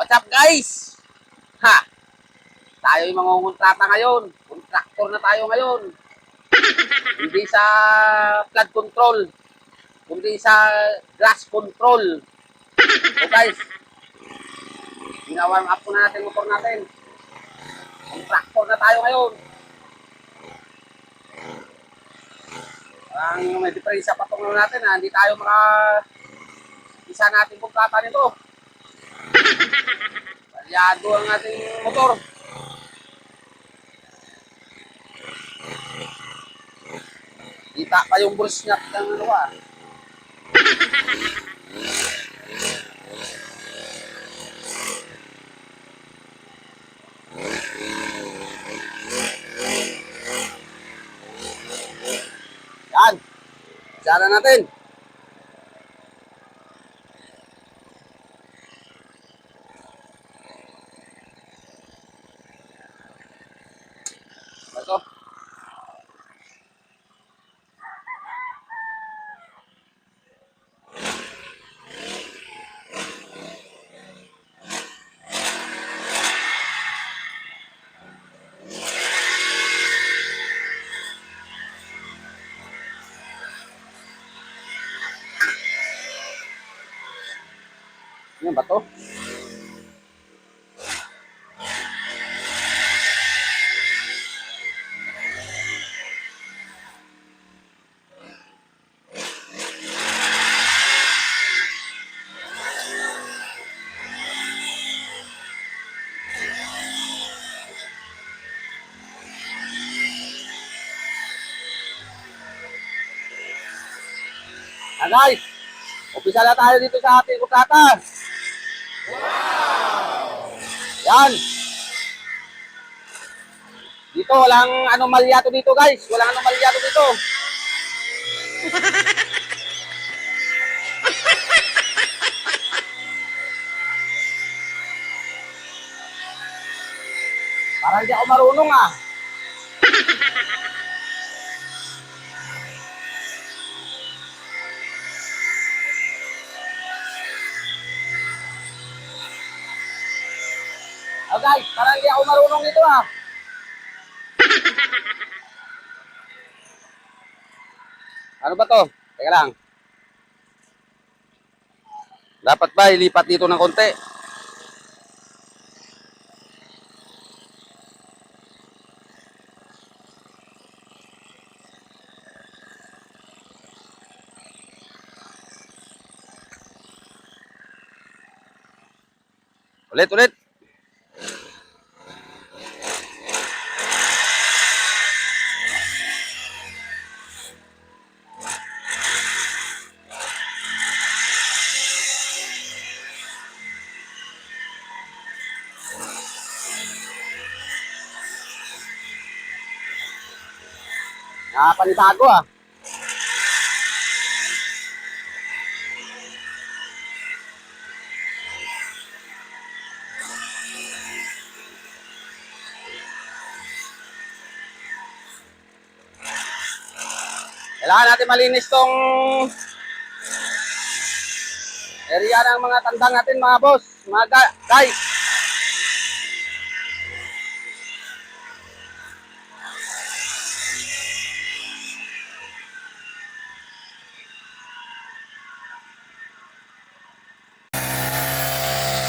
What's up guys? Ha! Tayo yung mga kontrata ngayon. Contractor na tayo ngayon. Hindi sa flood control. Kundi sa grass control. So guys, ginawarm up po na natin motor natin. Contractor na tayo ngayon. Parang may diferensya pa itong natin ha. Hindi tayo isa natin kontrata nito. Palyado ang ating motor. Kita pa yung brush niya ng ano ah. Yan. Sana natin. Ito. Ano ba to? Guys, umpisa na tayo dito sa ating kontrata. Wow! Yan. Dito, walang anomalya to dito guys. Walang anomalya to dito. Parang hindi ako marunong ah. Oh guys, parang hindi ako marunong nito ah. Ano ba to? Teka lang. Dapat ba ilipat dito ng konti? Ulit. Panibago ah. Kailangan natin malinis tong area ng mga tandang natin mga boss, mga guys.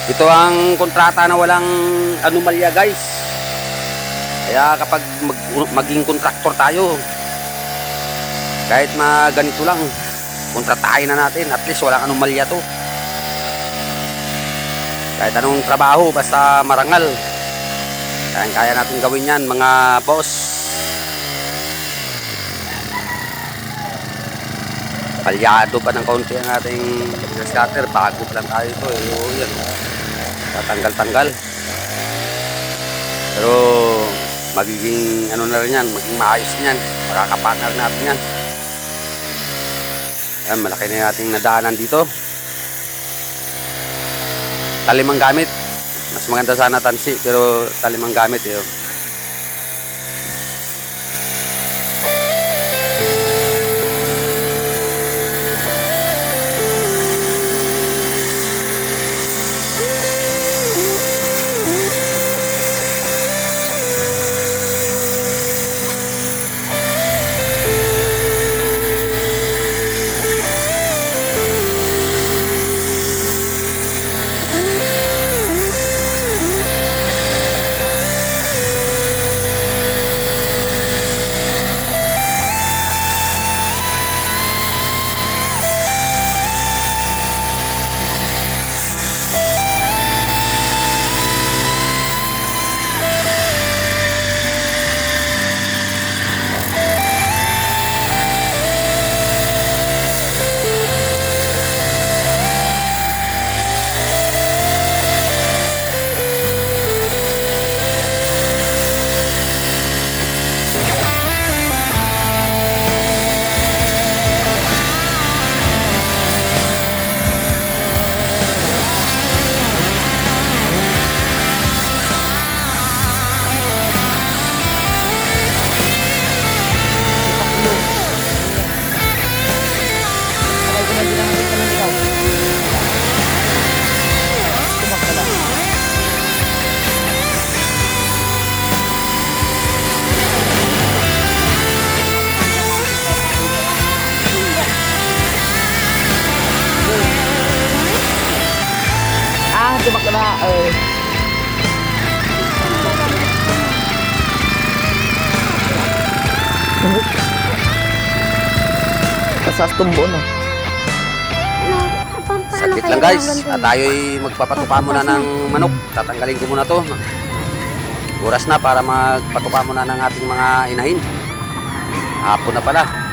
Ito ang kontrata na walang anomalya guys. Kaya kapag maging kontraktor tayo, kahit ganito lang, kontratahin na natin. At least walang anomalya to. Kahit anong trabaho, basta marangal. Kaya natin gawin yan mga boss. Palyado pa ng kaunti ang ating scatter. Bago pa lang tayo ito. Yan. Tatanggal-tanggal. Pero magiging ano na rin yan. Magiging maayos yan. Makakapartner natin yan. Yan, malaki na yung ating nadaanan dito. Talimang gamit. Mas maganda sana tansi. Pero talimang gamit yun. tumak na. Kasas tumbo na. Saglit lang guys, at tayo'y magpapatuka muna ng manok. Tatanggalin ko muna to. Oras na para magpatuka muna ng ating mga inahin. Hapon na pala.